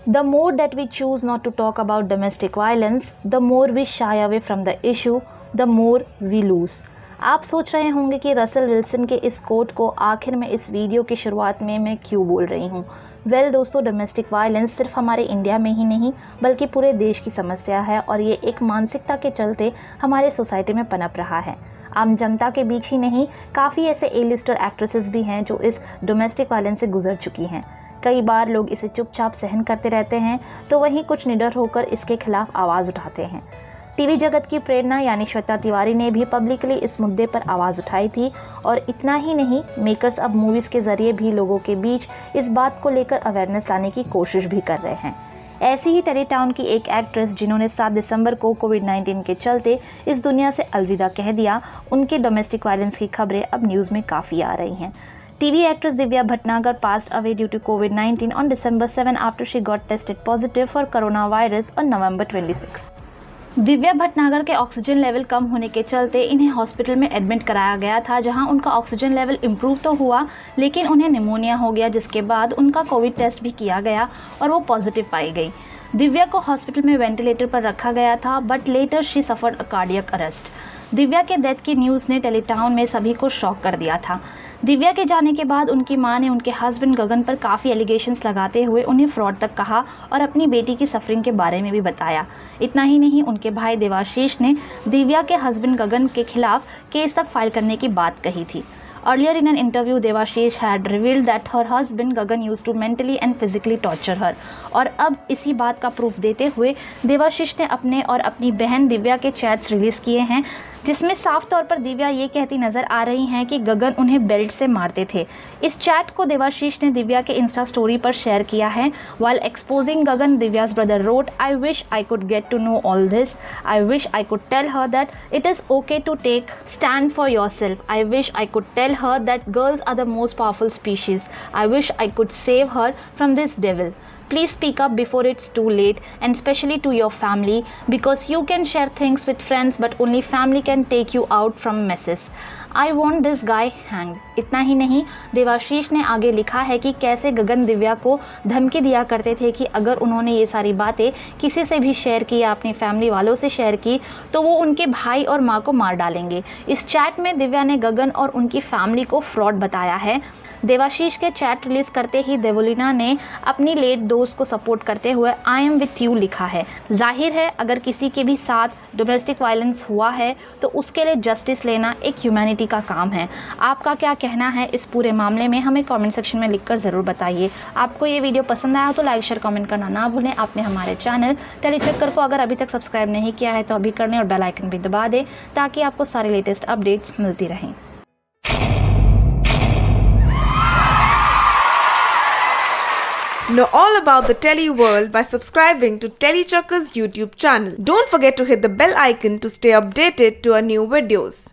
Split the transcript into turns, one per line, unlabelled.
The more that we choose not to talk about domestic violence, the more we shy away from the issue, the more we lose. आप सोच रहे होंगे कि Russell Wilson के इस coat को आखिर में इस वीडियो की शुरुआत में मैं क्यों बोल रही हूँ। दोस्तों, डोमेस्टिक वायलेंस सिर्फ हमारे इंडिया में ही नहीं बल्कि पूरे देश की समस्या है और ये एक मानसिकता के चलते हमारे सोसाइटी में पनप रहा है। आम जनता के बीच ही नहीं, काफ़ी ऐसे ए-लिस्टर एक्ट्रेसेस भी हैं जो इस डोमेस्टिक वायलेंस से गुजर चुकी हैं। कई बार लोग इसे चुपचाप सहन करते रहते हैं तो वहीं कुछ निडर होकर इसके खिलाफ आवाज़ उठाते हैं। टीवी जगत की प्रेरणा यानी श्वेता तिवारी ने भी पब्लिकली इस मुद्दे पर आवाज़ उठाई थी और इतना ही नहीं, मेकर्स अब मूवीज़ के ज़रिए भी लोगों के बीच इस बात को लेकर अवेयरनेस लाने की कोशिश भी कर रहे हैं। ऐसी ही टेली टाउन की एक एक्ट्रेस जिन्होंने 7 दिसंबर को कोविड-19 के चलते इस दुनिया से अलविदा कह दिया, उनके डोमेस्टिक वायलेंस की खबरें अब न्यूज़ में काफ़ी आ रही हैं। TV actress Divya Bhatnagar passed away due to COVID-19 on December 7 after she got tested positive for coronavirus on November 26. Divya Bhatnagar के ऑक्सीजन लेवल कम होने के चलते इन्हें हॉस्पिटल में एडमिट कराया गया था, जहां उनका ऑक्सीजन लेवल इम्प्रूव तो हुआ लेकिन उन्हें निमोनिया हो गया, जिसके बाद उनका कोविड टेस्ट भी किया गया और वो पॉजिटिव पाई गई। दिव्या को हॉस्पिटल में वेंटिलेटर पर रखा गया था but later she suffered a cardiac arrest. Divya के डेथ की न्यूज़ ने टेलीटाउन में सभी को शॉक कर दिया था। दिव्या के जाने के बाद उनकी मां ने उनके हस्बैंड गगन पर काफ़ी एलिगेशंस लगाते हुए उन्हें फ्रॉड तक कहा और अपनी बेटी की सफरिंग के बारे में भी बताया। इतना ही नहीं, उनके भाई देवाशीष ने दिव्या के हस्बैंड गगन के खिलाफ केस तक फाइल करने की बात कही थी। Earlier in an interview, Devashish had revealed that her husband Gagan used to mentally and physically torture her. और अब इसी बात का प्रूफ देते हुए देवाशीष ने अपने और अपनी बहन दिव्या के चैट्स रिलीज़ किए हैं, जिसमें साफ तौर पर दिव्या ये कहती नज़र आ रही हैं कि गगन उन्हें बेल्ट से मारते थे। इस चैट को देवाशीष ने दिव्या के इंस्टा स्टोरी पर शेयर किया है। While exposing Gagan, Divya's brother wrote, "I wish I could get to know all this. I wish I could tell her that it is okay to take stand for yourself. I wish I could tell her that girls are the most powerful species. I wish I could save her from this devil. Please speak up before it's too late, and especially to your family, because you can share things with friends but only family can take you out from messes. I want this guy hanged." इतना ही नहीं, देवाशीष ने आगे लिखा है कि कैसे गगन दिव्या को धमकी दिया करते थे कि अगर उन्होंने ये सारी बातें किसी से भी शेयर की या अपनी फैमिली वालों से शेयर की तो वो उनके भाई और माँ को मार डालेंगे। इस चैट में दिव्या ने गगन और उनकी फैमिली को फ्रॉड बताया है। देवाशीष के चैट रिलीज करते ही देवोलीना ने अपनी लेट दोस्त को सपोर्ट करते हुए "आई एम विथ यू" लिखा है। जाहिर है, अगर किसी के भी साथ डोमेस्टिक वायलेंस हुआ है तो उसके लिए जस्टिस लेना एक ह्यूमैनिटी का काम है। आपका क्या कहना है इस पूरे मामले में, हमें कमेंट सेक्शन में लिखकर ज़रूर बताइए। आपको ये वीडियो पसंद आया तो लाइक शेयर कमेंट करना ना भूलें। आपने हमारे चैनल टेली चक्कर को अगर अभी तक सब्सक्राइब नहीं किया है तो अभी कर लें और बेल आइकन भी दबा दें ताकि आपको सारी लेटेस्ट अपडेट्स मिलती रहें।
Know all about the Telly world by subscribing to Telly Chakka's YouTube channel. Don't forget to hit the bell icon to stay updated to our new videos.